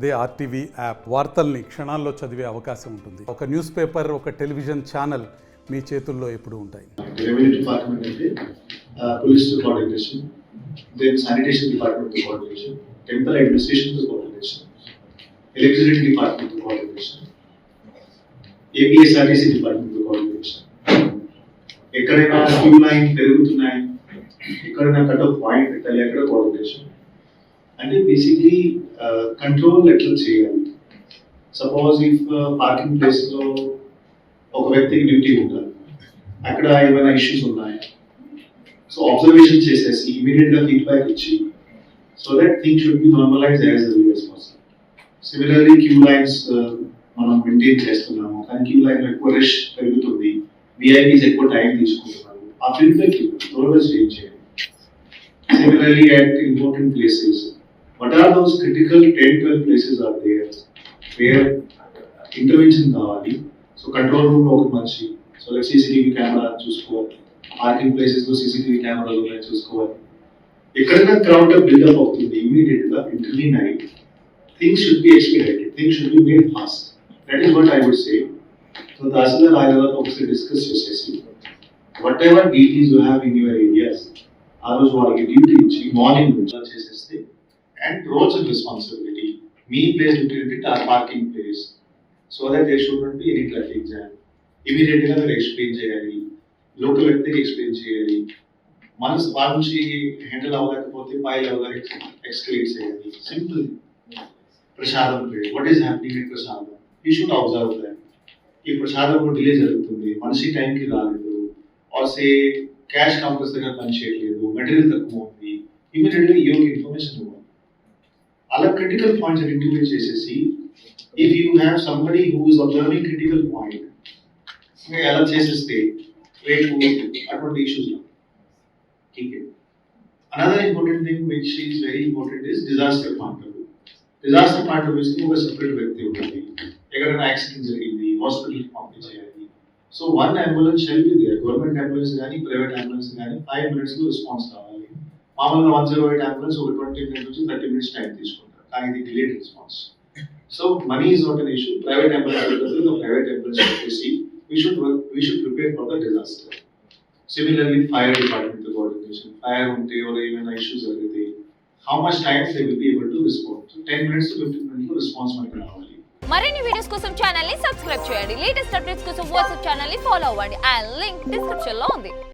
అదే RTV app వార్తల్ని క్షణాల్లో చదివే అవకాశం ఉంటుంది. ఒక న్యూస్ పేపర్, ఒక టెలివిజన్ ఛానల్ మీ చేతుల్లో ఎప్పుడూ ఉంటాయి. రెవెన్యూ డిపార్ట్మెంట్ అయితే police coordination, then sanitation department coordination, temple administration coordination, electricity department coordination, APSRTC department coordination. ఎక్కడైనా క్యూ లైన్ పెరుగుతున్నాయి, ఎక్కడైనా కట్ ఆఫ్ పాయింట్ పెట్టాలి, అక్కడ కోఆర్డినేషన్. అంటే బేసిక్లీ కంట్రోల్ ఎట్లా చేయాలి. సపోజ్ ఇఫ్ పార్కింగ్ ప్లేస్లో ఒక వ్యక్తికి డ్యూటీ ఉండాలి, అక్కడ ఏమైనా ఇష్యూస్ ఉన్నాయి, సో అబ్జర్వేషన్ చేసేసి ఇమీడియట్గా ఫీడ్బ్యాక్ ఇచ్చి so that thing should be normalize as early as possible. Similarly queue lines మనం మెయింటైన్ చేస్తున్నాము, కానీ క్యూ లైన్లో ఎక్కువ రష్ పెరుగుతుంది, విఐపీస్ ఎక్కువ టైం తీసుకుంటున్నారు, ఆ ఫీడ్బ్యాక్ త్వరగా చేంజ్ చేయాలి. Similarly, at important places, what are those critical 10-12 places are there where intervention కావాలి. సో కంట్రోల్ రూమ్ లో ఒక మనిషి, సో లైక్ సీసీటీవీ కెమెరా చూసుకోవాలి, పార్కింగ్ ప్లేసెస్ లో సీసీటీవీ కెమెరాలు ఉన్నాయి చూసుకోవాలి. ఎక్కడైనా క్రౌడ్ బిల్డప్ అవుతుంది, ఇమీడియట్ గా ఇంటర్వ్యూన్ అయ్యి things should be expedited, things should be made fast. That is what I would say. So tahsildar ఆయనతో ఒకసారి డిస్కస్ చేసేసి whatever duties you have in your areas, ఆ రోజు వాళ్ళకి డ్యూటీ ఇచ్చి మార్నింగ్ నుంచి చేసేస్తే, అండ్ రోల్స్ అండ్ రెస్పాన్సిబిలిటీ, మీ ప్లేస్ డ్యూటీ అంటే ఆ parking place, so that there should not be any traffic jam. Immediate గా మీరు ఎక్స్ప్లెయిన్ చేయాలి, లోకల్ వ్యక్తికి ఎక్స్ప్లెయిన్ చేయాలి. మనసు వాళ్ళ నుంచి హ్యాండిల్ అవ్వలేకపోతే పై లెవెల్ ఎక్స్క్లేట్ చేయాలి. సింపుల్. ప్రసాదం place, what is happening at ప్రసాదం, యూ షుడ్ అబ్జర్వ్ దాట్. ఈ ప్రసాదం డిలే జరుగుతుంది, మనిషి టైంకి రాలేదు, ఆర్ సే క్యాష్ కౌంటర్స్ దగ్గర పని చేయట్లేదు, మెటీరియల్ తక్కువ ఉంది, ఇమీడియట్ గా ఏదో ఇన్ఫర్మేషన్ ఇవ్వాలి. అలా క్రిటికల్ పాయింట్స్ ఐడెంటిఫై చేసేసి, if you have somebody who is observing critical point, అలా చేసేస్తే రేపు అటువంటి ఇష్యూస్ రావు. Another important thing which is very important is disaster point of view. Disaster point of view ఒక సెపరేట్ వ్యక్తి ఉంటుంది, ఎక్కడైనా యాక్సిడెంట్ జరిగింది, హాస్పిటల్కి పంపించేయాలి. So one ambulance shall be there, government ambulance కానీ ప్రైవేట్ అంబులెన్స్ కానీ 5 minutes లో రెస్పాన్స్ కావాలి. మామూలుగా 108 అంబులెన్స్ ఒక 20 minutes నుంచి 30 minutes టైం తీసుకుంటారు, కానీ ఇది delayed response. So money is not an issue. Private ambulance private ambulance పెట్టేసి we should prepare for the disaster. Similarly, fire department coordination, fire unte or even issues జరిగితే how much time they will be able to respond. So 10 minutes to 15 minutes లో response మనకి రావాలి. మరిన్ని videos కోసం channel ని subscribe చేయండి. Latest updates కోసం WhatsApp channel ని ఫాలో అవ్వండి. ఆ లింక్ డిస్క్రిప్షన్ లో ఉంది.